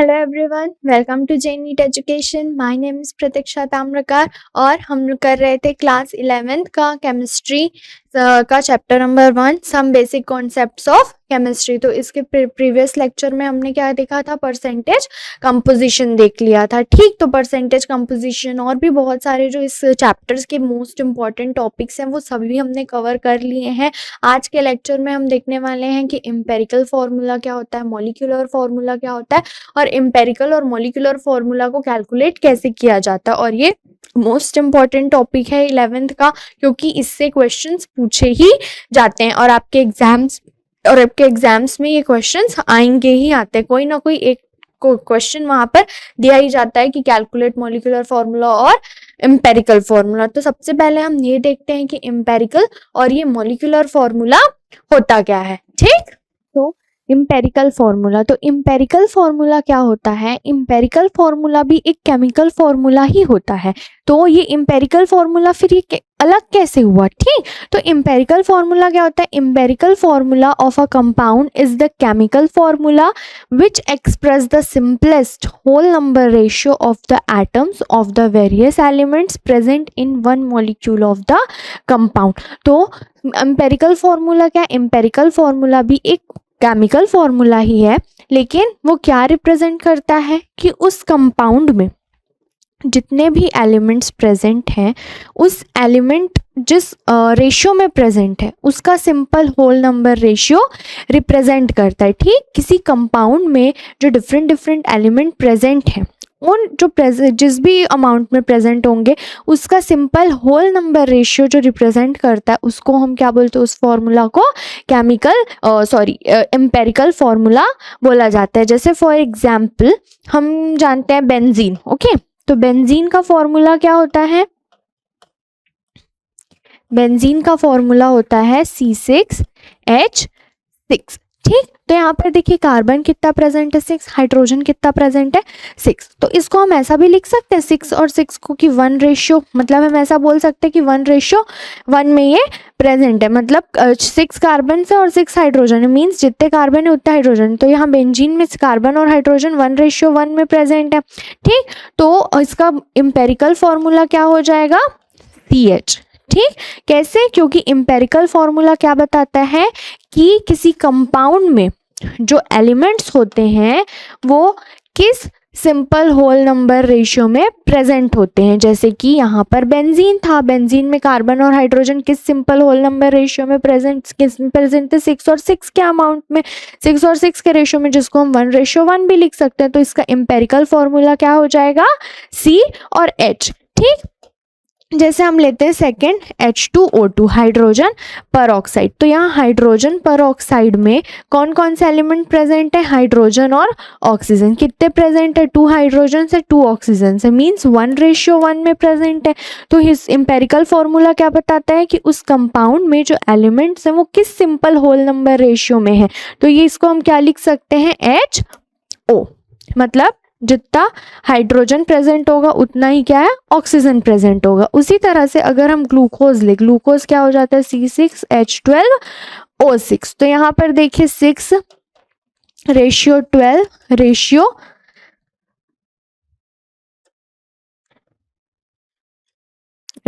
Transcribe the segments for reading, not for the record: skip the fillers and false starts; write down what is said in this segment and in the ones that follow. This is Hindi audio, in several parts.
Hello everyone, welcome to J NEET education. My name is Pratiksha Tamrakar और हम लोग कर रहे थे क्लास 11th का केमिस्ट्री का chapter number 1 some basic concepts of chemistry. तो इसके प्रीवियस लेक्चर में हमने क्या देखा था, परसेंटेज कंपोजिशन देख लिया था। ठीक, तो परसेंटेज कंपोजिशन और भी बहुत सारे जो इस चैप्टर्स के मोस्ट इंपॉर्टेंट टॉपिक्स हैं वो सभी हमने कवर कर लिए हैं। आज के लेक्चर में हम देखने वाले हैं कि एम्पेरिकल फार्मूला क्या होता है, मॉलिक्यूलर फार्मूला क्या होता है और एम्पेरिकल और मॉलिक्यूलर फार्मूला को कैलकुलेट कैसे किया जाता है। और ये मोस्ट इंपॉर्टेंट टॉपिक है 11th का, क्योंकि इससे क्वेश्चंस पूछे ही जाते हैं और आपके एग्जाम्स में ये क्वेश्चंस आएंगे ही आते हैं। कोई ना कोई एक क्वेश्चन वहां पर दिया ही जाता है कि कैलकुलेट मॉलिक्यूलर फार्मूला और एम्पेरिकल फार्मूला। तो सबसे पहले हम ये देखते हैं कि एम्पेरिकल और ये मॉलिक्यूलर फार्मूला होता क्या है। ठीक, तो इम्पेरिकल फार्मूला, तो इम्पेरिकल फार्मूला क्या होता है? इम्पेरिकल फार्मूला भी एक केमिकल फार्मूला ही होता है। तो ये इम्पेरिकल फार्मूला फिर ये अलग कैसे हुआ? ठीक, तो इम्पेरिकल फार्मूला क्या होता है? Empirical formula of a compound is the chemical formula which express the simplest whole number ratio of the atoms of the various elements present in one molecule of the compound. तो एम्पेरिकल फार्मूला क्या? एम्पेरिकल फार्मूला भी एक केमिकल फार्मूला ही है, लेकिन वो क्या रिप्रेजेंट करता है कि उस कंपाउंड में जितने भी एलिमेंट्स प्रेजेंट हैं, उस एलिमेंट जिस रेशियो में प्रेजेंट है उसका simple whole number ratio represent करता है। ठीक, किसी कंपाउंड में जो डिफरेंट एलिमेंट प्रेजेंट हैं, उन जो जिस भी अमाउंट में प्रेजेंट होंगे उसका सिंपल होल नंबर रेशियो जो रिप्रेजेंट करता है उसको हम क्या बोलते हैं? उस फॉर्मूला को एम्पेरिकल फॉर्मूला बोला जाता है। जैसे फॉर एग्जांपल हम जानते हैं बेंजीन। ओके, तो बेंजीन का फॉर्मूला क्या होता है? बेंजीन का फॉर्मूला होता है C6H6। ठीक, तो यहाँ पर देखिए कार्बन कितना प्रेजेंट है? 6। हाइड्रोजन कितना प्रेजेंट है? 6। तो इसको हम ऐसा भी लिख सकते हैं 6 और 6 को कि 1 रेशियो, मतलब हम ऐसा बोल सकते हैं कि 1:1 में ये प्रेजेंट है। मतलब 6 कार्बन से और 6 हाइड्रोजन, मीन्स जितने कार्बन है उतने हाइड्रोजन। तो यहाँ बेंजीन में कार्बन और हाइड्रोजन 1:1 में प्रेजेंट है। ठीक, तो इसका एम्पेरिकल फॉर्मूला क्या हो जाएगा? CH। ठीक, कैसे? क्योंकि एम्पेरिकल फॉर्मूला क्या बताता है कि किसी कंपाउंड में जो एलिमेंट्स होते हैं वो किस सिंपल होल नंबर रेशियो में प्रेजेंट होते हैं। जैसे कि यहाँ पर बेंजीन था, बेंजीन में कार्बन और हाइड्रोजन किस सिंपल होल नंबर रेशियो में प्रेजेंट थे? 6 और 6 के अमाउंट में, 6 और 6 के रेशियो में, जिसको हम 1:1 भी लिख सकते हैं। तो इसका एम्पेरिकल फॉर्मूला क्या हो जाएगा? C और H। ठीक, जैसे हम लेते हैं सेकेंड H2O2 हाइड्रोजन पर ऑक्साइड। तो यहाँ हाइड्रोजन पर ऑक्साइड में कौन कौन से एलिमेंट प्रेजेंट है? हाइड्रोजन और ऑक्सीजन। कितने प्रेजेंट है? 2 हाइड्रोजन से 2 ऑक्सीजन से, मीन्स 1:1 में प्रेजेंट है। तो इस एम्पेरिकल फॉर्मूला क्या बताता है कि उस कंपाउंड में जो एलिमेंट्स हैं वो किस सिंपल होल नंबर रेशियो में है। तो ये इसको हम क्या लिख सकते हैं? HO। मतलब जितना हाइड्रोजन प्रेजेंट होगा उतना ही क्या है? ऑक्सीजन प्रेजेंट होगा। उसी तरह से अगर हम ग्लूकोज ले, ग्लूकोज क्या हो जाता है? C6H12O6। तो यहाँ पर देखिए 6:12 रेशियो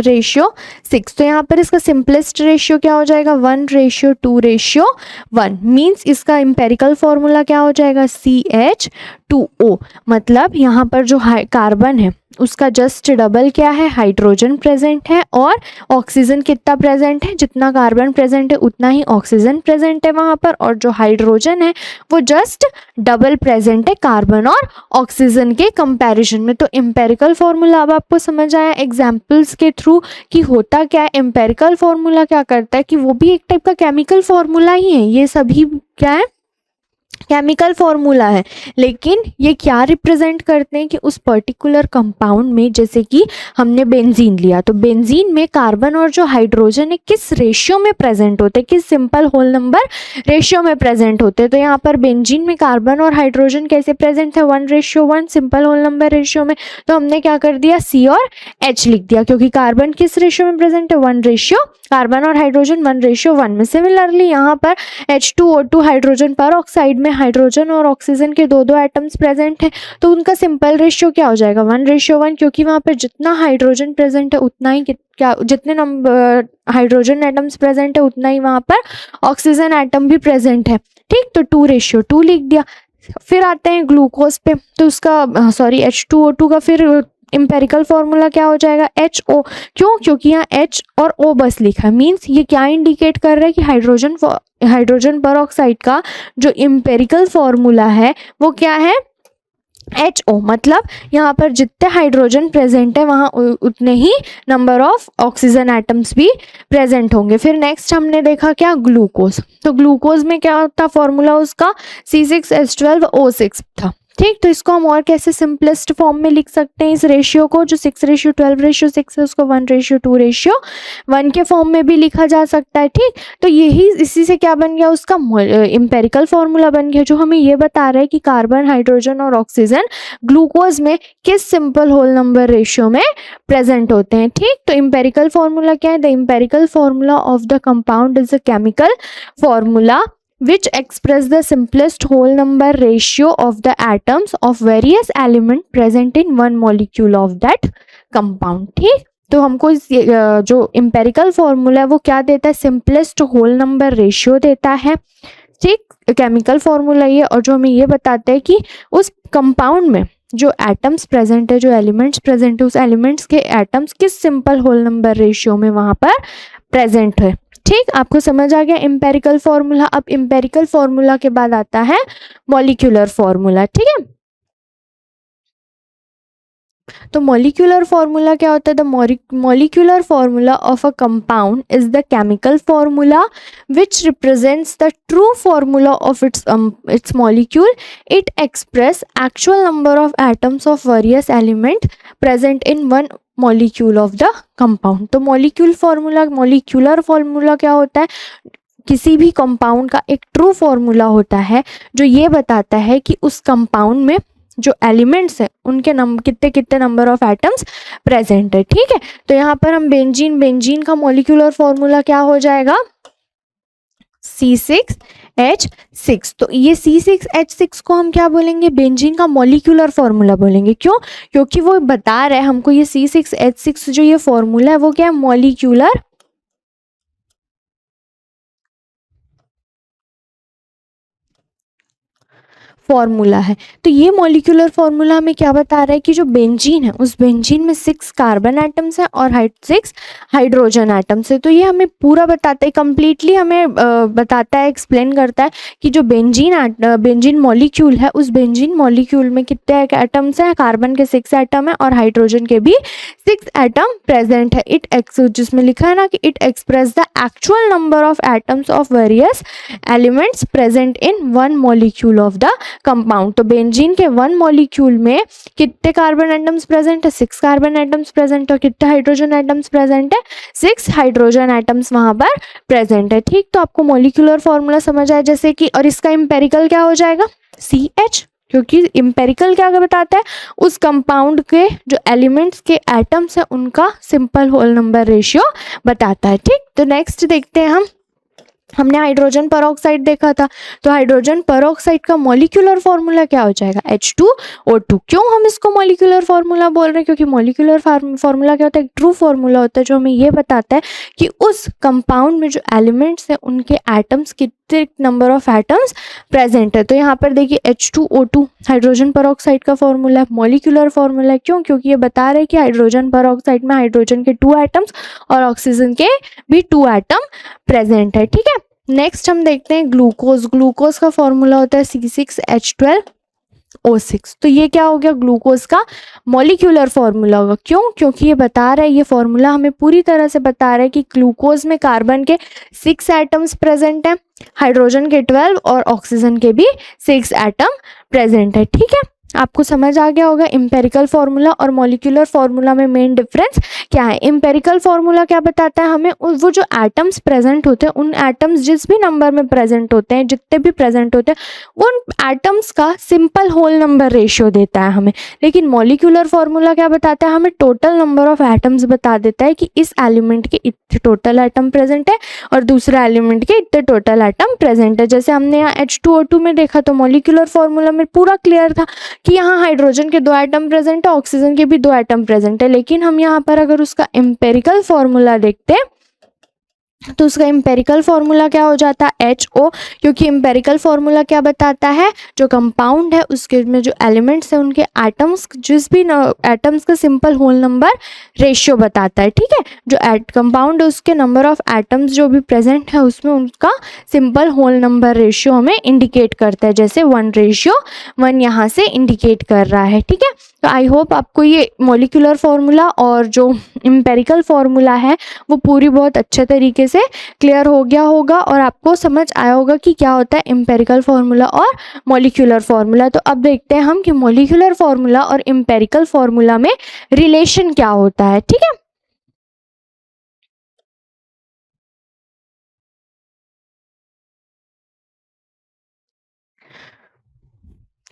6। तो यहाँ पर इसका सिंपलेस्ट रेशियो क्या हो जाएगा? 1:2:1, मीन्स इसका एम्पेरिकल फॉर्मूला क्या हो जाएगा? CH2O। मतलब यहाँ पर जो कार्बन है उसका जस्ट डबल क्या है? हाइड्रोजन प्रेजेंट है, और ऑक्सीजन कितना प्रेजेंट है? जितना कार्बन प्रेजेंट है उतना ही ऑक्सीजन प्रेजेंट है वहाँ पर, और जो हाइड्रोजन है वो जस्ट डबल प्रेजेंट है कार्बन और ऑक्सीजन के कंपैरिजन में। तो एम्पेरिकल फॉर्मूला अब आपको समझ आया एग्जाम्पल्स के थ्रू कि होता क्या है। एम्पेरिकल फॉर्मूला क्या करता है कि वो भी एक टाइप का केमिकल फॉर्मूला ही है। ये सभी क्या है? केमिकल फॉर्मूला है, लेकिन ये क्या रिप्रेजेंट करते हैं कि उस पर्टिकुलर कंपाउंड में, जैसे कि हमने बेंजीन लिया, तो बेंजीन में कार्बन और जो हाइड्रोजन है किस रेशियो में प्रेजेंट होते हैं? किस सिंपल होल नंबर रेशियो में प्रेजेंट होते हैं। तो यहाँ पर बेंजीन में कार्बन और हाइड्रोजन कैसे प्रेजेंट है? 1:1 सिंपल होल नंबर रेशियो में। तो हमने क्या कर दिया? C और H लिख दिया, क्योंकि कार्बन किस रेशियो में प्रेजेंट है? 1:, कार्बन और हाइड्रोजन 1:1 में। सिमिलरली यहाँ पर H2O2 हाइड्रोजन पर ऑक्साइड में हाइड्रोजन और ऑक्सीजन के दो दो एटम्स प्रेजेंट हैं, तो उनका सिंपल रेशियो क्या हो जाएगा 1:1, क्योंकि वहाँ पर जितना हाइड्रोजन प्रेजेंट है उतना ही क्या जितने नंबर हाइड्रोजन एटम्स प्रेजेंट है उतना ही वहाँ पर ऑक्सीजन एटम भी प्रेजेंट है। ठीक, तो 2:2 लिख दिया। फिर आते हैं ग्लूकोज पे, तो उसका H2O2 का फिर इम्पेरिकल फॉर्मूला क्या हो जाएगा HO। क्यों? क्योंकि यहाँ H और O बस लिखा है, मीन्स ये क्या इंडिकेट कर रहा है कि हाइड्रोजन परऑक्साइड का जो इम्पेरिकल फॉर्मूला है वो क्या है HO। मतलब यहाँ पर जितने हाइड्रोजन प्रेजेंट है वहाँ उतने ही नंबर ऑफ ऑक्सीजन एटम्स भी प्रेजेंट होंगे। फिर नेक्स्ट हमने देखा क्या ग्लूकोज, तो ग्लूकोज में क्या था फॉर्मूला उसका C6H12O6 था। ठीक, तो इसको हम और कैसे सिंपलेस्ट फॉर्म में लिख सकते हैं इस रेशियो को, जो 6:12:6 है उसको 1:2:1 के फॉर्म में भी लिखा जा सकता है। ठीक, तो यही इसी से क्या बन गया उसका इम्पेरिकल फॉर्मूला बन गया, जो हमें ये बता रहा है कि कार्बन, हाइड्रोजन और ऑक्सीजन ग्लूकोज में किस सिंपल होल नंबर रेशियो में प्रेजेंट होते हैं। ठीक, तो इम्पेरिकल फॉर्मूला क्या है, the empirical formula of the compound is a chemical formula which express the simplest whole number ratio of the atoms of various element present in one molecule of that compound। ठीक, तो हमको जो इम्पेरिकल फॉर्मूला है वो क्या देता है, सिंपलेस्ट होल नंबर रेशियो देता है। ठीक, केमिकल फॉर्मूला ये, और जो हमें ये बताता है कि उस कंपाउंड में जो एटम्स प्रेजेंट है, जो एलिमेंट्स प्रेजेंट है, उस एलिमेंट्स के एटम्स किस सिंपल होल नंबर रेशियो में वहां पर प्रेजेंट है। ठीक, आपको समझ आ गया इम्पेरिकल फॉर्मूला। अब इम्पेरिकल फॉर्मूला के बाद आता है मॉलिक्यूलर फॉर्मूला। ठीक है, तो मॉलिक्यूलर फॉर्मूला क्या होता है, the molecular formula of a compound is the chemical formula which represents the true formula of its molecule. It express actual number of atoms of various element present in one molecule of the compound. तो मॉलिक्यूलर फॉर्मूला क्या होता है, किसी भी कंपाउंड का एक ट्रू फॉर्मूला होता है जो ये बताता है कि उस कंपाउंड में जो एलिमेंट्स हैं उनके कितने कितने नंबर ऑफ एटम्स प्रेजेंट है। ठीक है, तो यहाँ पर हम बेंजीन का मॉलिक्यूलर फॉर्मूला क्या हो जाएगा C6H6। तो ये C6H6 को हम क्या बोलेंगे, बेंजीन का मॉलिक्यूलर फॉर्मूला बोलेंगे। क्यों? क्योंकि वो बता रहा है हमको ये C6H6 जो ये फॉर्मूला है वो क्या है, मॉलिक्यूलर फॉर्मूला है। तो ये मॉलिक्यूलर फॉर्मूला हमें क्या बता रहा है कि जो बेंजीन है उस बेंजीन में 6 कार्बन एटम्स है और 6 हाइड्रोजन एटम्स है। तो ये हमें पूरा बताता है, कंप्लीटली हमें बताता है, एक्सप्लेन करता है कि जो बेंजीन मॉलिक्यूल है उस बेंजीन मॉलिक्यूल में कितने एटम्स हैं, कार्बन के 6 एटम है और हाइड्रोजन के भी 6 एटम प्रेजेंट है। जिसमें लिखा है ना कि it express the actual number of atoms of various elements present in one molecule of the compound. तो बेंजीन के वन मॉलिक्यूल में कितने कार्बन एटम्स प्रेजेंट है, 6 कार्बन एटम्स प्रेजेंट है। कितने हाइड्रोजन एटम्स प्रेजेंट है, 6 हाइड्रोजन एटम्स वहां पर प्रेजेंट है। ठीक, तो आपको मॉलिक्यूलर फॉर्मूला समझ आया जैसे कि, और इसका इम्पेरिकल क्या हो जाएगा CH, क्योंकि इम्पेरिकल क्या बताता है, उस कंपाउंड के जो एलिमेंट्स के एटम्स है उनका सिंपल होल नंबर रेशियो बताता है। ठीक, तो नेक्स्ट देखते हैं हमने हाइड्रोजन परऑक्साइड देखा था, तो हाइड्रोजन परऑक्साइड का मॉलिक्यूलर फॉर्मूला क्या हो जाएगा H2O2। क्यों हम इसको मॉलिक्यूलर फॉर्मूला बोल रहे हैं, क्योंकि मॉलिक्यूलर फॉर्मूला क्या होता है, एक ट्रू फॉर्मूला होता है जो हमें ये बताता है कि उस कंपाउंड में जो एलिमेंट्स हैं उनके एटम्स कितने नंबर ऑफ एटम्स प्रेजेंट है। तो यहाँ पर देखिए H2O2 हाइड्रोजन परऑक्साइड का फॉर्मूला है, मॉलिक्यूलर फॉर्मूला है। क्यों? क्योंकि ये बता रहे हैं कि हाइड्रोजन परऑक्साइड में हाइड्रोजन के 2 एटम्स और ऑक्सीजन के भी 2 एटम प्रेजेंट है। ठीक है, नेक्स्ट हम देखते हैं ग्लूकोज का फॉर्मूला होता है C6H12O6। तो ये क्या हो गया, ग्लूकोज का मॉलिक्यूलर फॉर्मूला होगा। क्यों? क्योंकि ये बता रहा है, ये फॉर्मूला हमें पूरी तरह से बता रहा है कि ग्लूकोज में कार्बन के 6 एटम्स प्रेजेंट हैं, हाइड्रोजन के 12 और ऑक्सीजन के भी 6 एटम प्रेजेंट है। ठीक है, आपको समझ आ गया होगा एम्पेरिकल फार्मूला और मॉलिक्यूलर फार्मूला में मेन डिफरेंस क्या है। एम्पेरिकल फार्मूला क्या बताता है हमें, वो जो एटम्स प्रेजेंट होते हैं, उन एटम्स जिस भी नंबर में प्रेजेंट होते हैं, जितने भी प्रेजेंट होते हैं, उन एटम्स का सिंपल होल नंबर रेशियो देता है हमें। लेकिन मॉलिक्यूलर फार्मूला क्या बताता है हमें, टोटल नंबर ऑफ एटम्स बता देता है कि इस एलिमेंट के इतने टोटल एटम प्रेजेंट है और दूसरा एलिमेंट के इतने टोटल एटम प्रेजेंट है। जैसे हमने यहाँ H2O2 में देखा तो मॉलिक्यूलर फार्मूला में पूरा क्लियर था कि यहाँ हाइड्रोजन के 2 एटम प्रेजेंट है, ऑक्सीजन के भी 2 एटम प्रेजेंट है। लेकिन हम यहाँ पर अगर उसका एम्पेरिकल फार्मूला देखते हैं तो उसका एम्पेरिकल फार्मूला क्या हो जाता है, HO, क्योंकि एम्पेरिकल फार्मूला क्या बताता है, जो कंपाउंड है उसके में जो एलिमेंट्स हैं उनके एटम्स, जिस भी एटम्स का सिंपल होल नंबर रेशियो बताता है। ठीक है, जो कंपाउंड है उसके नंबर ऑफ एटम्स जो भी प्रेजेंट है उसमें उनका सिंपल होल नंबर रेशियो हमें इंडिकेट करता है, जैसे 1:1 यहाँ से इंडिकेट कर रहा है। ठीक है, तो आई होप आपको ये मॉलिक्यूलर फार्मूला और जो एम्पेरिकल फार्मूला है वो पूरी बहुत अच्छे तरीके से क्लियर हो गया होगा और आपको समझ आया होगा कि क्या होता है एम्पेरिकल फार्मूला और मॉलिक्यूलर फार्मूला। तो अब देखते हैं हम कि मॉलिक्यूलर फार्मूला और एम्पेरिकल फार्मूला में रिलेशन क्या होता है। ठीक है,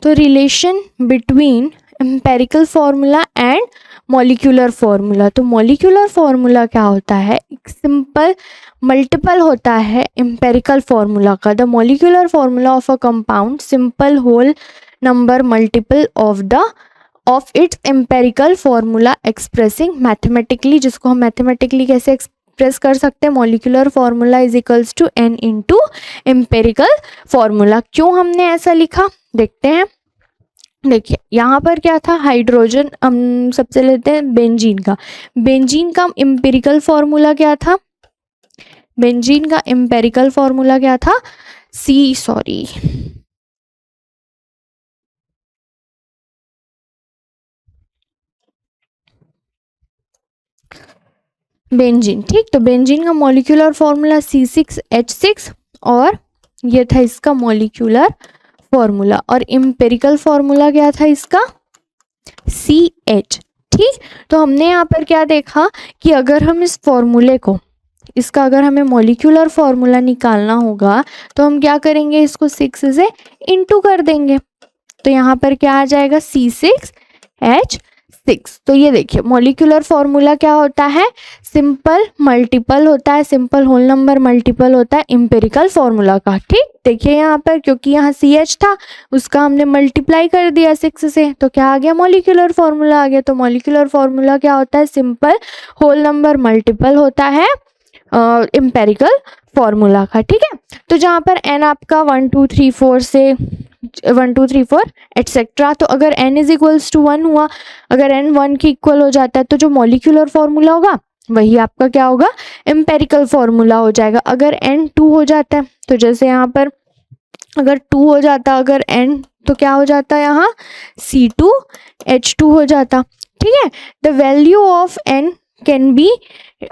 तो relation between empirical formula and molecular formula. तो मॉलिक्यूलर फार्मूला क्या होता है, एक सिंपल मल्टीपल होता है एम्पेरिकल फार्मूला का। The molecular formula of a compound simple whole number multiple of its empirical formula expressing mathematically, जिसको हम मैथमेटिकली कैसे एक्सप्रेस कर सकते हैं, molecular formula is equals to n into empirical formula. क्यों हमने ऐसा लिखा देखते हैं। देखिए यहाँ पर क्या था, हाइड्रोजन, हम सबसे लेते हैं बेंजीन का। बेंजीन का एम्पेरिकल फार्मूला क्या था, बेंजीन का एम्पेरिकल फार्मूला क्या था, बेंजीन। ठीक, तो बेंजीन का मॉलिक्यूलर फार्मूला C6H6 और ये था इसका मॉलिक्यूलर फार्मूला, और एम्पेरिकल फार्मूला क्या था इसका, CH। ठीक, तो हमने यहाँ पर क्या देखा कि अगर हम इस फॉर्मूले को, इसका अगर हमें मॉलिक्यूलर फार्मूला निकालना होगा तो हम क्या करेंगे, इसको 6 से इंटू कर देंगे। तो यहाँ पर क्या आ जाएगा, C6H6। तो ये देखिए मॉलिक्यूलर फार्मूला क्या होता है, सिंपल मल्टीपल होता है, सिंपल होल नंबर मल्टीपल होता है एम्पेरिकल फार्मूला का। ठीक, देखिए यहाँ पर क्योंकि यहाँ CH था उसका हमने मल्टीप्लाई कर दिया 6 से, तो क्या आ गया, मॉलिक्यूलर फार्मूला आ गया। तो मॉलिक्यूलर फार्मूला क्या होता है, सिंपल होल नंबर मल्टीपल होता है एम्पेरिकल फार्मूला का। ठीक है, तो जहाँ पर n आपका 1 2 3 4 से 1 2 3 4 एटसेट्रा, तो अगर n इज इक्वल्स टू 1 हुआ, अगर n 1 के इक्वल हो जाता है तो जो मॉलिक्यूलर फार्मूला होगा वही आपका क्या होगा, एम्पेरिकल फार्मूला हो जाएगा। अगर n 2 हो जाता है तो जैसे यहाँ पर अगर 2 हो जाता, अगर n तो क्या हो जाता है यहाँ C2H2 हो जाता। ठीक है, the value of n can be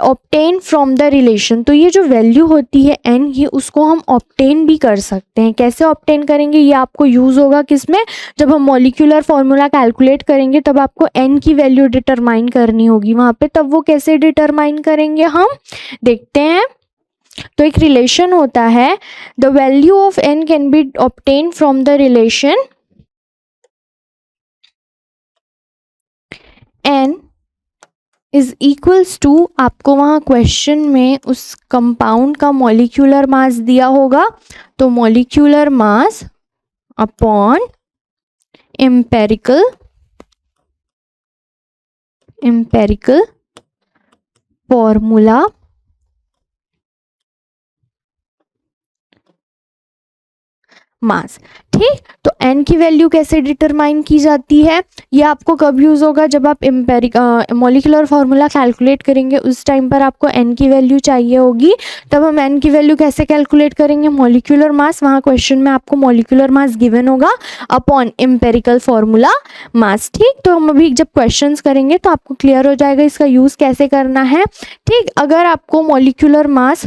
obtain from the relation. तो ये जो वैल्यू होती है n, ये उसको हम ऑब्टेन भी कर सकते हैं। कैसे ऑब्टेन करेंगे, ये आपको यूज होगा किसमें, जब हम मॉलिक्यूलर फार्मूला कैलकुलेट करेंगे तब आपको n की वैल्यू डिटरमाइन करनी होगी वहाँ पे। तब वो कैसे डिटरमाइन करेंगे हम देखते हैं। तो एक रिलेशन होता है, the value of n can be obtain from the relation n is equals to, आपको वहाँ क्वेश्चन में उस कंपाउंड का मॉलिक्यूलर मास दिया होगा, तो molecular mass upon empirical formula mass. ठीक, तो n की वैल्यू कैसे डिटरमाइन की जाती है, ये आपको कब यूज होगा, जब आप मॉलिक्यूलर फार्मूला कैलकुलेट करेंगे उस टाइम पर आपको n की वैल्यू चाहिए होगी। तब हम n की वैल्यू कैसे कैलकुलेट करेंगे, मॉलिक्यूलर मास, वहाँ क्वेश्चन में आपको मॉलिक्यूलर मास गिवन होगा अपॉन एम्पेरिकल फार्मूला मास। ठीक, तो हम अभी जब क्वेश्चंस करेंगे तो आपको क्लियर हो जाएगा इसका यूज कैसे करना है। ठीक, अगर आपको मॉलिक्यूलर मास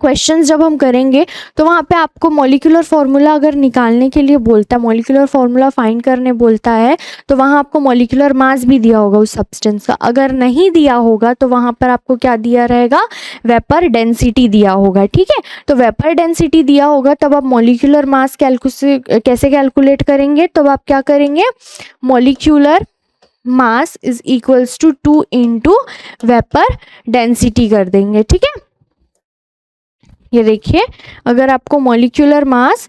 क्वेश्चंस जब हम करेंगे तो वहाँ पे आपको मॉलिक्यूलर फार्मूला अगर निकालने के लिए बोलता है, मॉलिक्यूलर फार्मूला फाइंड करने बोलता है, तो वहाँ आपको मॉलिक्यूलर मास भी दिया होगा उस सब्सटेंस का। अगर नहीं दिया होगा तो वहाँ पर आपको क्या दिया रहेगा, वेपर डेंसिटी दिया होगा। ठीक है, तो वेपर डेंसिटी दिया होगा तब आप मॉलिक्यूलर मास कैसे कैलकुलेट करेंगे, तब आप क्या करेंगे, molecular mass is equals to 2 into vapour density कर देंगे। ठीक है, ये देखिए, अगर आपको molecular mass,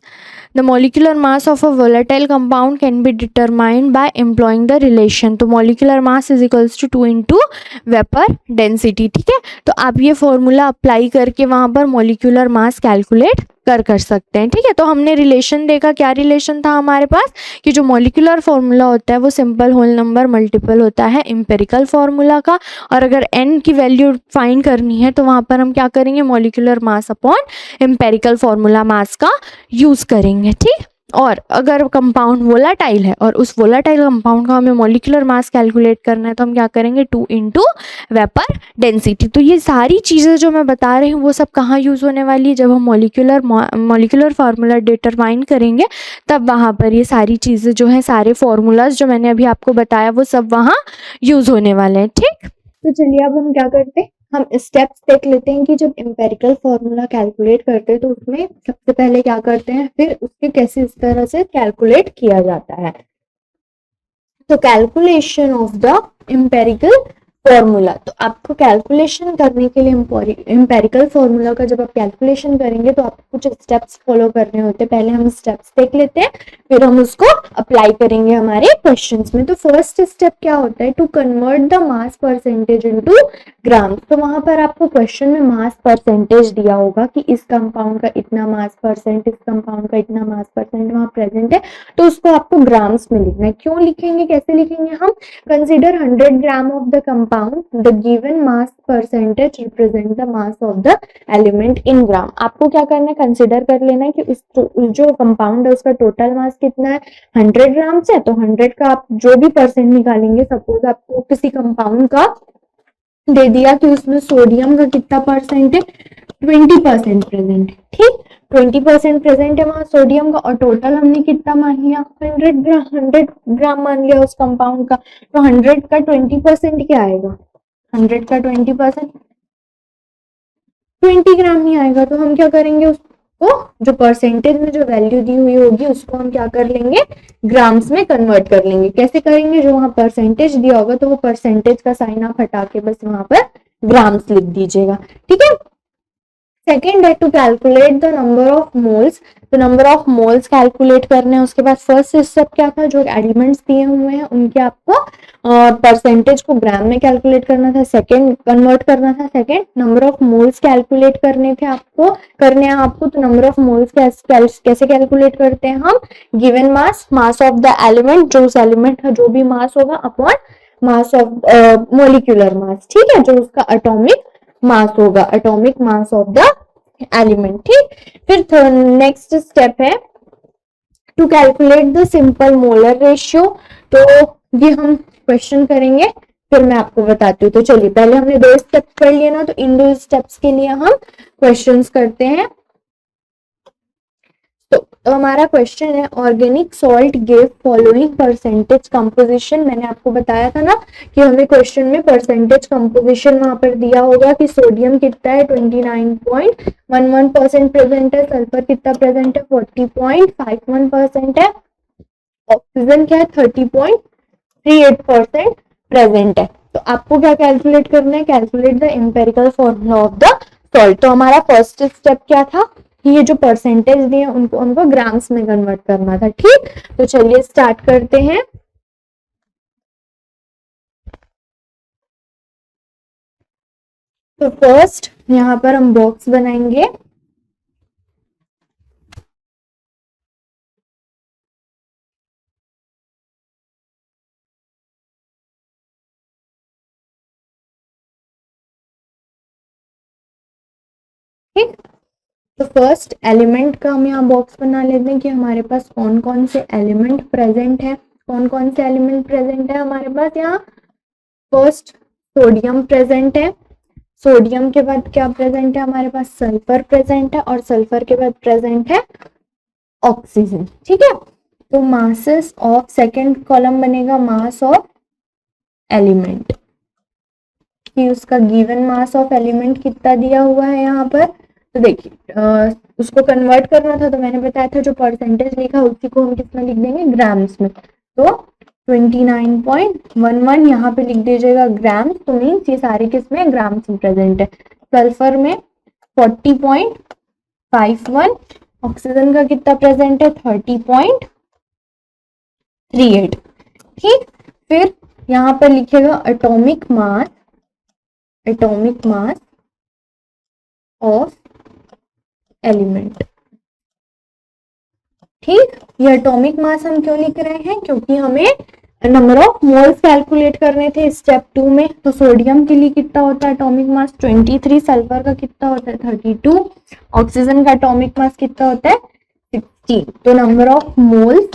the molecular mass of a volatile compound can be determined by employing the relation, तो molecular mass is equals to 2 into vapour density. ठीक है, तो आप ये फॉर्मूला अप्लाई करके वहाँ पर मॉलिक्यूलर मास कैलकुलेट कर सकते हैं। ठीक है, तो हमने रिलेशन देखा, क्या रिलेशन था हमारे पास, कि जो मॉलिक्यूलर फार्मूला होता है वो सिंपल होल नंबर मल्टीपल होता है एम्पेरिकल फार्मूला का, और अगर n की वैल्यू फाइंड करनी है तो वहाँ पर हम क्या करेंगे, molecular mass upon empirical formula mass का यूज़ करेंगे। ठीक, और अगर कंपाउंड वोलाटाइल है और उस वोलाटाइल कंपाउंड का हमें मॉलिक्यूलर मास कैलकुलेट करना है तो हम क्या करेंगे, 2 इंटू वेपर डेंसिटी। तो ये सारी चीज़ें जो मैं बता रही हूँ वो सब कहाँ यूज़ होने वाली है, जब हम मॉलिक्यूलर फार्मूला डिटरमाइन करेंगे तब वहाँ पर ये सारी चीज़ें जो हैं, सारे फार्मूलाज जो मैंने अभी आपको बताया वो सब वहाँ यूज़ होने वाले हैं। ठीक, तो चलिए अब हम क्या करते हैं, हम स्टेप्स देख लेते हैं कि जब एम्पेरिकल फार्मूला कैलकुलेट करते हैं तो उसमें सबसे पहले क्या करते हैं, फिर उसके कैसे इस तरह से कैलकुलेट किया जाता है। तो calculation of the empirical formula, तो आपको कैलकुलेशन करने के लिए एम्पेरिकल फॉर्मूला का जब आप कैलकुलेशन करेंगे तो आपको कुछ स्टेप्स फॉलो करने होते हैं। पहले हम स्टेप्स देख लेते हैं, फिर हम उसको अप्लाई करेंगे हमारे क्वेश्चंस में। तो फर्स्ट स्टेप क्या होता है, to convert the mass percentage into gram. तो वहां पर आपको क्वेश्चन में मास परसेंटेज दिया होगा कि इस कंपाउंड का इतना मास परसेंट, इस कंपाउंड का इतना मास परसेंट वहां प्रेजेंट है, तो उसको आपको ग्राम्स में लिखना है। क्यों लिखेंगे, कैसे लिखेंगे हम, consider 100 gram of the compound, the given mass percentage represent the mass of the element in gram. आपको क्या करना है, कंसिडर कर लेना है कि उस जो कंपाउंड है उसका टोटल मास कितना है, 100 ग्राम्स है, तो 100 का आप जो भी परसेंट निकालेंगे, सपोज आपको किसी कंपाउंड का दे दिया कि उसमें सोडियम का कितना परसेंट है, 20% प्रेजेंट है। ठीक, 20% प्रेजेंट है वहां सोडियम का, और टोटल हमने कितना मान लिया, 100 ग्राम मान लिया उस कंपाउंड का। तो 100 का 20% क्या आएगा, 100 का 20% 20 ग्राम ही आएगा। तो हम क्या करेंगे, उसको जो परसेंटेज में जो वैल्यू दी हुई होगी उसको हम क्या कर लेंगे, ग्राम्स में कन्वर्ट कर लेंगे। कैसे करेंगे, जो वहां परसेंटेज दिया होगा तो वो परसेंटेज का साइन आप हटा के बस वहां पर ग्राम्स लिख दीजिएगा। ठीक है, सेकेंड है to calculate the number of moles, तो नंबर ऑफ मोल्स कैलकुलेट करने हैं। उसके बाद फर्स्ट स्टेप क्या था, जो एलिमेंट्स दिए हुए हैं उनके आपको परसेंटेज को ग्राम में कैलकुलेट करना था, सेकेंड कन्वर्ट करना था, second number of moles calculate करने थे आपको, करने हैं आपको। तो नंबर ऑफ मोल्स कैसे कैलकुलेट करते हैं हम, given mass, mass of the element, जो उस एलिमेंट का जो भी मास होगा, upon mass of molecular mass. ठीक है, जो उसका एटॉमिक मास होगा, atomic mass of the element. ठीक, फिर नेक्स्ट स्टेप है to calculate the simple molar ratio. तो ये हम क्वेश्चन करेंगे, फिर मैं आपको बताती हूँ। तो चलिए, पहले हमने 2 स्टेप्स कर लिए ना, तो इन 2 स्टेप्स के लिए हम क्वेश्चंस करते हैं। तो हमारा क्वेश्चन है, organic salt give following percentage composition. मैंने आपको बताया था ना कि हमें क्वेश्चन में परसेंटेज कंपोजिशन वहां पर दिया होगा कि सोडियम कितना है, 29.11% प्रेजेंट है, सल्फर कितना प्रेजेंट है, 40.51% है, ऑक्सीजन क्या है, 30.38% प्रेजेंट है। तो आपको क्या कैलकुलेट करना है, calculate the empirical formula of the salt. तो हमारा फर्स्ट स्टेप क्या था, ये जो परसेंटेज दिए उनको ग्राम्स में कन्वर्ट करना था। ठीक, तो चलिए स्टार्ट करते हैं। तो फर्स्ट यहाँ पर हम बॉक्स बनाएंगे, ठीक। तो फर्स्ट एलिमेंट का हम यहाँ बॉक्स बना लेते हैं कि हमारे पास कौन कौन से एलिमेंट प्रेजेंट है, कौन कौन से एलिमेंट प्रेजेंट है हमारे पास। यहाँ फर्स्ट सोडियम प्रेजेंट है, सोडियम के बाद क्या प्रेजेंट है हमारे पास, सल्फर प्रेजेंट है, और सल्फर के बाद प्रेजेंट है ऑक्सीजन। ठीक है, तो मासेस ऑफ, सेकेंड कॉलम बनेगा मास ऑफ एलिमेंट, कि उसका गिवन मास ऑफ एलिमेंट कितना दिया हुआ है यहाँ पर। तो देखिए उसको कन्वर्ट करना था, तो मैंने बताया था जो परसेंटेज लिखा उसी को हम कितना लिख देंगे, ग्राम्स में। तो 29.11 यहाँ पे लिख दीजिएगा ग्राम्स, तो मीन्स ये सारे किसमें, ग्राम्स में प्रेजेंट है। सल्फर में 40.51, ऑक्सीजन का कितना प्रेजेंट है, 30.38। ठीक, फिर यहाँ पर लिखेगा atomic mass, atomic mass of element. ठीक, ये एटॉमिक मास हम क्यों लिख रहे हैं, क्योंकि हमें नंबर ऑफ मोल्स कैलकुलेट करने थे स्टेप 2 में। तो सोडियम के लिए कितना होता है एटॉमिक मास 23, सल्फर का कितना होता है 32, ऑक्सीजन का एटॉमिक मास कितना होता है 16। तो number of moles,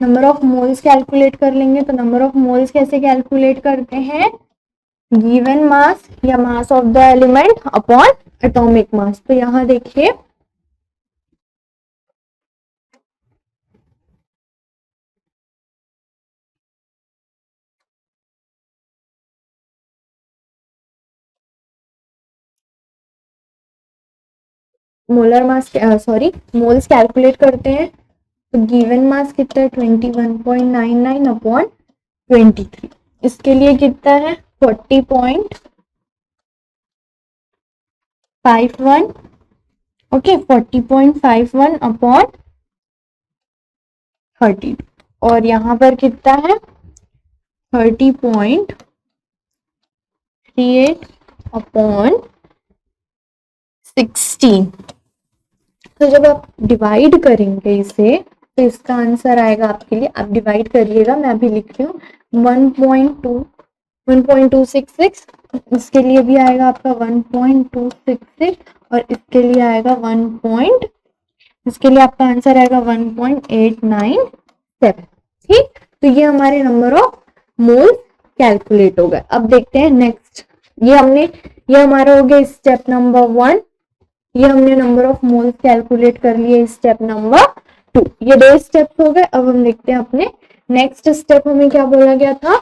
number of moles calculate कर लेंगे। तो नंबर ऑफ मोल्स कैसे कैलकुलेट करते हैं, गिवन मास या मास of the element upon atomic mass. तो यहां देखिए molar mass, sorry moles calculate करते हैं। तो गिवन मास कितना है 21.99 अपॉन 23, इसके लिए कितना है 40.51, ओके 40.51 अपॉन 32, और यहाँ पर कितना है 30.38 अपॉन 16। तो जब आप डिवाइड करेंगे इसे, तो इसका आंसर आएगा आपके लिए, आप डिवाइड करिएगा, मैं अभी लिख रही हूँ 1.266, इसके लिए भी आएगा आपका 1.266, और इसके लिए आएगा इसके लिए आपका आंसर आएगा 1.897। ठीक, तो ये हमारे नंबर ऑफ मोल्स कैलकुलेट हो गए। अब देखते हैं नेक्स्ट, ये हमारा हो गया स्टेप नंबर 1, ये हमने नंबर ऑफ मोल्स कैलकुलेट कर लिए स्टेप नंबर 2। ये 2 स्टेप्स हो गए। अब हम देखते हैं अपने नेक्स्ट स्टेप, हमें क्या बोला गया था,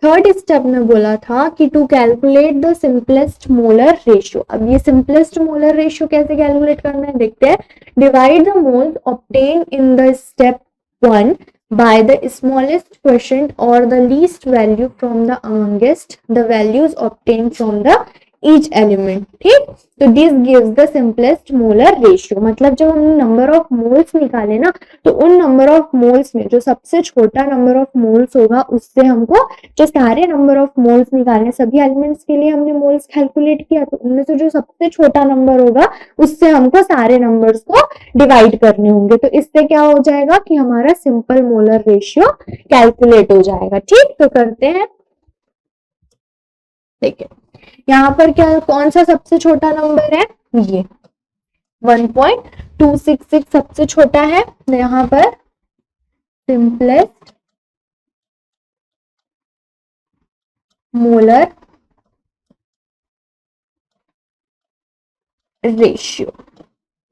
थर्ड स्टेप में बोला था कि to calculate the simplest molar ratio. अब ये सिंपलेस्ट मोलर रेशियो कैसे कैलकुलेट करना है देखते हैं। Divide the moles obtain in the step 1 by the smallest quotient or the least value from the amongst the values obtained from the each element। ठीक, तो this gives the simplest molar ratio, मतलब जब हमने नंबर ऑफ मोल्स निकाले ना, तो उन नंबर ऑफ मोल्स में जो सबसे छोटा नंबर ऑफ मोल्स होगा उससे हमको, जो सारे नंबर ऑफ मोल्स निकाले सभी एलिमेंट्स के लिए हमने मोल्स कैलकुलेट किया, तो उनमें से जो सबसे छोटा नंबर होगा उससे हमको सारे नंबर्स को डिवाइड करने होंगे। तो इससे क्या हो जाएगा कि हमारा सिंपल मोलर रेशियो कैलकुलेट हो जाएगा। ठीक, तो करते हैं, देखिए यहाँ पर क्या, कौन सा सबसे छोटा नंबर है, ये 1.266 सबसे छोटा है। तो यहाँ पर सिंपलेस्ट मोलर रेशियो।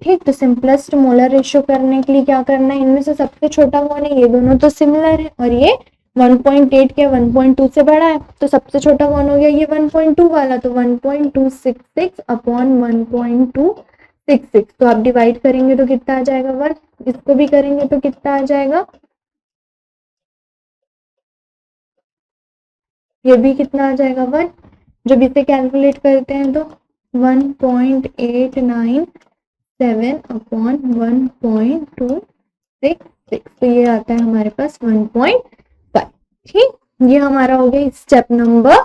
ठीक, तो सिंपलेस्ट मोलर रेशियो करने के लिए क्या करना है, इनमें से सबसे छोटा कौन है, ये दोनों तो सिमिलर है, और ये 1.8 के 1.2 से बड़ा है, तो सबसे छोटा कौन हो गया, ये 1.2 वाला। तो 1.266 अपॉन 1.266, तो आप डिवाइड करेंगे तो कितना आ जाएगा 1, इसको भी करेंगे तो कितना आ जाएगा, ये भी कितना आ जाएगा 1। जब इसे कैलकुलेट करते हैं तो 1.897 अपॉन 1.266, तो ये आता है हमारे पास 1.5। ठीक, ये हमारा हो गया step number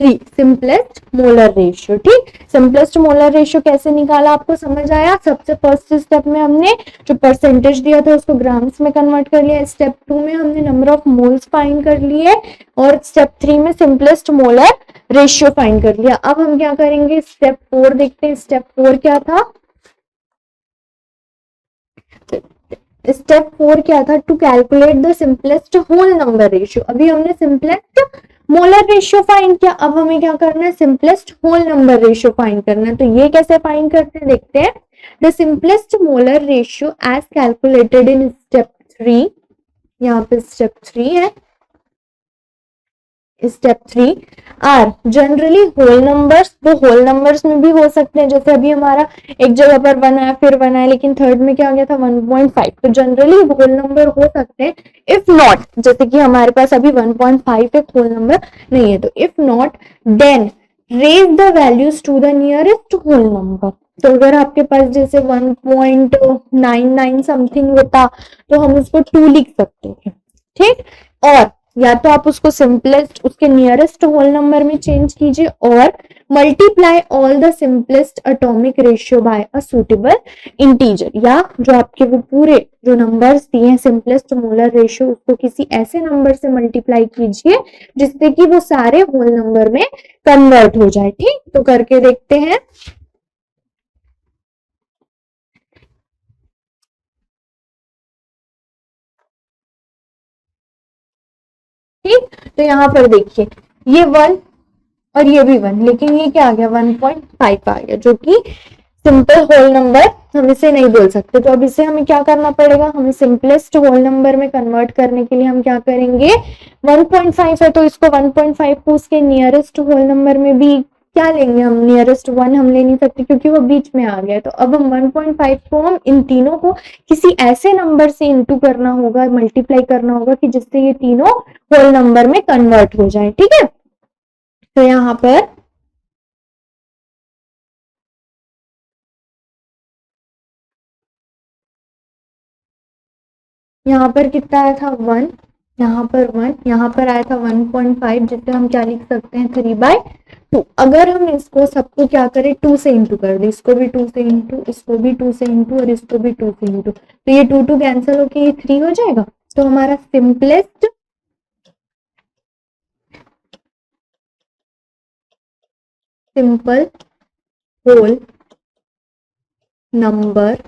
3, simplest molar ratio. ठीक, सिंपलेस्ट मोलर रेशियो कैसे निकाला आपको समझ आया। सबसे फर्स्ट स्टेप में हमने जो परसेंटेज दिया था उसको ग्राम्स में कन्वर्ट कर लिया, स्टेप 2 में हमने नंबर ऑफ मोल्स फाइंड कर लिए, और स्टेप 3 में सिंपलेस्ट मोलर रेशियो फाइंड कर लिया। अब हम क्या करेंगे, स्टेप 4 देखते हैं। स्टेप 4 क्या था, स्टेप 4 क्या था, to calculate the simplest whole number ratio. अभी हमने सिंपलेस्ट मोलर रेशियो फाइंड किया, अब हमें क्या करना है, simplest whole number ratio find करना है। तो ये कैसे फाइंड करते हैं देखते हैं। The simplest molar ratio as calculated in step 3, यहाँ पे स्टेप 3 है, step 3 are generally whole numbers. वो होल नंबर्स में भी हो सकते हैं, जैसे अभी हमारा एक जगह पर 1 आया फिर 1 आया, लेकिन थर्ड में क्या आ गया था 1.5, तो जनरली होल नंबर हो सकते हैं। इफ नॉट, जैसे कि हमारे पास अभी 1.5 एक होल नंबर नहीं है, तो if not then raise the values to the nearest whole number. तो अगर आपके पास जैसे 1.99 समथिंग होता तो हम उसको 2 लिख सकते थे, ठीक। और या तो आप उसको सिंपलेस्ट उसके नियरेस्ट होल नंबर में चेंज कीजिए, और multiply all the simplest atomic ratio by a suitable integer, या जो आपके वो पूरे जो नंबर्स दिए हैं सिंपलेस्ट मोलर रेशियो, उसको किसी ऐसे नंबर से मल्टीप्लाई कीजिए जिससे कि वो सारे होल नंबर में कन्वर्ट हो जाए, ठीक। तो करके देखते हैं। ठीक, तो यहाँ पर देखिए ये 1 और ये भी 1, लेकिन ये क्या आ गया 1.5 आ गया, जो कि सिंपल होल नंबर हम इसे नहीं बोल सकते। तो अब इसे हमें क्या करना पड़ेगा, हमें सिंपलेस्ट होल नंबर में कन्वर्ट करने के लिए हम क्या करेंगे, 1.5 है तो इसको 1.5 को उसके नियरेस्ट होल नंबर में भी क्या लेंगे हम, नियरेस्ट 1 हम ले नहीं सकते क्योंकि वो बीच में आ गया। तो अब हम 1.5 को हम इन तीनों को किसी ऐसे नंबर से इंटू करना होगा, मल्टीप्लाई करना होगा कि जिससे ये तीनों होल नंबर में कन्वर्ट हो जाए, ठीक है। तो यहाँ पर कितना आया था 1, यहाँ पर 1, यहाँ पर आया था 1.5, जिससे हम क्या लिख सकते हैं 3/2। अगर हम इसको सबको क्या करें 2 से इंटू कर दे, इसको भी 2 से इंटू, इसको भी 2 से इंटू और इसको भी 2 से इंटू, तो ये 2 कैंसिल होके ये 3 हो जाएगा। तो हमारा simplest simple whole number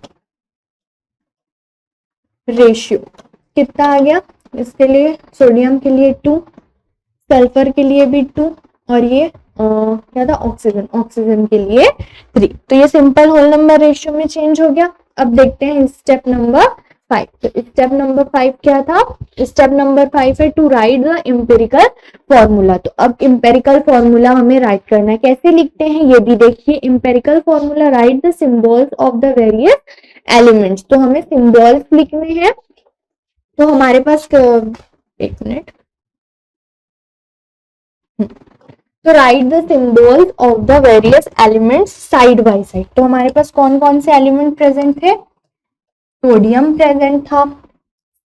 ratio कितना आ गया, इसके लिए सोडियम के लिए 2, सल्फर के लिए भी 2, और ये क्या था ऑक्सीजन के लिए 3। तो ये सिंपल होल नंबर रेशियो में चेंज हो गया। अब देखते हैं स्टेप नंबर 5। तो स्टेप नंबर 5 क्या था, स्टेप नंबर 5 है to write the empirical formula. तो अब एम्पेरिकल फॉर्मूला हमें राइट करना है, कैसे लिखते हैं ये भी देखिए। Empirical formula right the symbols of the various elements. तो हमें सिंबल्स लिखने हैं, तो हमारे पास एक मिनट, तो write the symbols of the various elements side by side. तो हमारे पास कौन कौन से एलिमेंट प्रेजेंट थे, सोडियम प्रेजेंट था,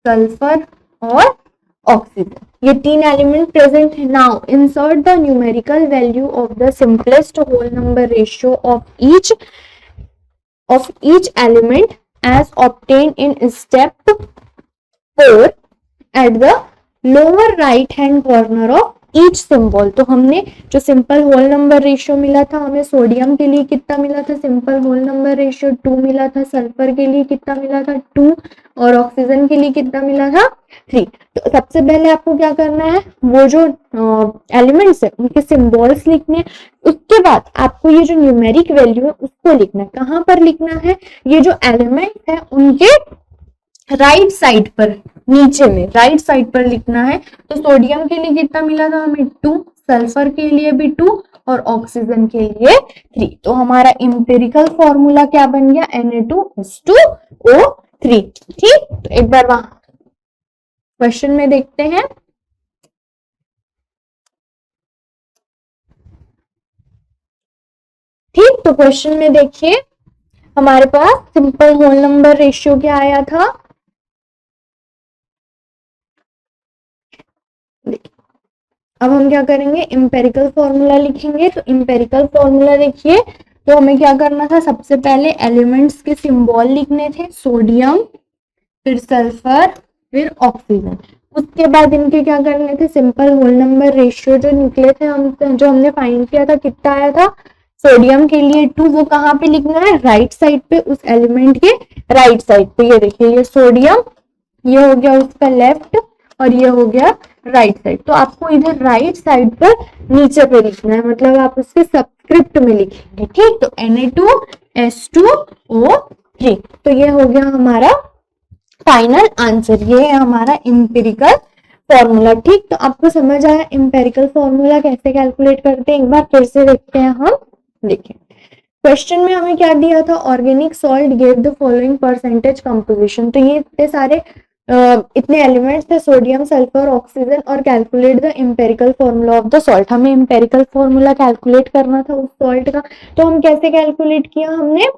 सल्फर और ऑक्सीजन, ये 3 एलिमेंट प्रेजेंट है। Now insert the numerical value of the simplest whole number ratio of each element as obtain in step 4 at the lower right hand corner of each symbol. तो हमने जो सिंपल होल नंबर रेशियो मिला था, हमें सोडियम के लिए कितना मिला था, सिंपल होल नंबर रेशियो 2 मिला था, सल्फर के लिए कितना मिला था 2, और ऑक्सीजन के लिए कितना मिला था 3। तो सबसे पहले आपको क्या करना है, वो जो एलिमेंट्स है उनके सिंबल्स लिखने हैं। उसके बाद आपको ये जो न्यूमेरिक वैल्यू है उसको लिखना है। कहाँ पर लिखना है, ये जो एलिमेंट है उनके राइट साइड पर, नीचे में राइट साइड पर लिखना है। तो सोडियम के लिए कितना मिला था हमें 2, सल्फर के लिए भी 2 और ऑक्सीजन के लिए 3। तो हमारा एम्पिरिकल फॉर्मूला क्या बन गया, Na2H2O3। ठीक, तो एक बार वहां क्वेश्चन में देखते हैं। ठीक, तो क्वेश्चन में देखिए हमारे पास सिंपल होल नंबर रेशियो क्या आया था, अब हम क्या करेंगे, इंपेरिकल फॉर्मूला लिखेंगे। तो इंपेरिकल फॉर्मूला देखिए, तो हमें क्या करना था, सबसे पहले एलिमेंट्स के सिंबल लिखने थे, सोडियम, फिर सल्फर, फिर ऑक्सीजन। उसके बाद इनके क्या करने थे, सिंपल होल नंबर रेशियो जो निकले थे हम, जो हमने फाइंड किया था, कितना आया था, सोडियम के लिए 2, वो कहाँ पे लिखना है, राइट साइड पे उस एलिमेंट के राइट साइड पे। ये देखिए ये सोडियम, ये हो गया उसका लेफ्ट और ये हो गया राइट साइड। तो आपको इधर राइट साइड पर नीचे पे लिखना है, मतलब आप उसके सबस्क्रिप्ट में लिखेंगे, ठीक। तो Na2H2O3। तो ये हो गया हमारा फाइनल आंसर, ये है हमारा इंपेरिकल फॉर्मूला, ठीक। तो आपको समझ आया इंपेरिकल फॉर्मूला कैसे कैलकुलेट करते हैं, एक बार फिर से देखते हैं हम। देखिए क्वेश्चन में हमें क्या दिया था, organic salt give the following percentage composition. तो ये इतने सारे इतने एलिमेंट्स थे, सोडियम, सल्फर, ऑक्सीजन, और calculate the empirical formula of the salt. हमें इंपेरिकल फॉर्मूला कैलकुलेट करना था उस सॉल्ट का। तो हम कैसे कैलकुलेट किया, हमने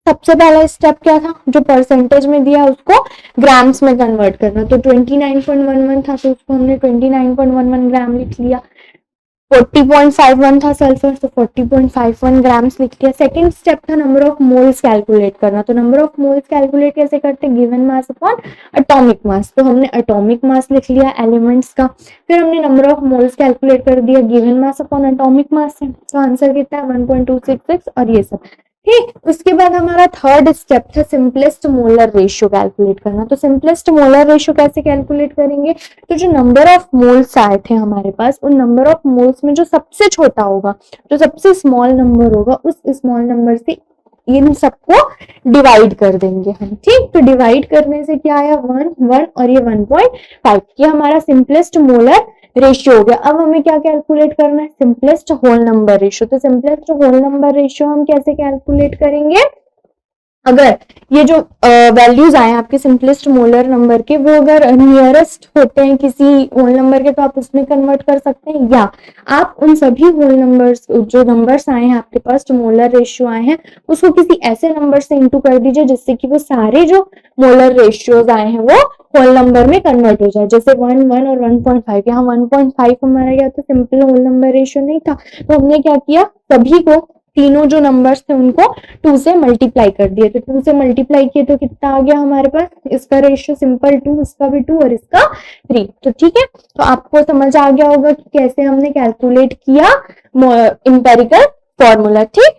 सबसे पहला स्टेप क्या था, जो परसेंटेज में दिया उसको ग्राम्स में कन्वर्ट करना। तो 29.11 था तो उसको हमने 29.11 ग्राम लिख लिया। 40.51 था सल्फर, तो 40.51 ग्राम्स लिख लिया। सेकंड स्टेप था नंबर ऑफ मोल्स कैलकुलेट करना। तो नंबर ऑफ मोल्स कैलकुलेट कैसे करते, given mass upon atomic mass. तो हमने एटॉमिक मास लिख लिया एलिमेंट्स का। फिर हमने नंबर ऑफ मोल्स कैलकुलेट कर दिया given mass upon atomic mass से। तो आंसर कितना है 1.266 और ये सब, ठीक। उसके बाद हमारा थर्ड स्टेप था सिंपलेस्ट मोलर रेशियो कैलकुलेट करना। तो सिंपलेस्ट मोलर रेशियो कैसे कैलकुलेट करेंगे, तो जो नंबर ऑफ मोल्स आए थे हमारे पास, उन नंबर ऑफ मोल्स में जो सबसे छोटा होगा, जो सबसे स्मॉल नंबर होगा, उस स्मॉल नंबर से इन सबको डिवाइड कर देंगे हम, ठीक। तो डिवाइड करने से क्या आया 1 1 और ये 1.5, ये हमारा सिंपलेस्ट मोलर रेशियो हो गया। अब हमें क्या कैलकुलेट करना है, सिंपलेस्ट होल नंबर रेशियो। तो सिंपलेस्ट होल नंबर रेशियो हम कैसे कैलकुलेट करेंगे, अगर ये जो वैल्यूज आए आपके सिंपलेस्ट मोलर नंबर के, वो अगर नियरेस्ट होते हैं किसी होल नंबर के, तो आप उसमें कन्वर्ट कर सकते हैं, या आप उन सभी होल नंबर्स, जो नंबर्स आए हैं आपके पास, जो मोलर रेशियो आए हैं, उसको किसी ऐसे नंबर से इंटू कर दीजिए जिससे कि वो सारे जो मोलर रेशियोज आए हैं वो होल नंबर में कन्वर्ट हो जाए। जैसे 1 1 और 1.5, यहाँ 1.5 हमारा क्या था, सिंपल होल नंबर रेशियो नहीं था, तो हमने क्या किया, सभी को, तीनों जो नंबर्स थे उनको 2 से मल्टीप्लाई कर दिए। तो 2 से मल्टीप्लाई किए तो कितना आ गया हमारे पास, इसका रेशियो सिंपल 2, इसका भी 2 और इसका 3। तो ठीक है, तो आपको समझ आ गया होगा कि कैसे हमने कैलकुलेट किया इंपेरिकल फॉर्मूला, ठीक।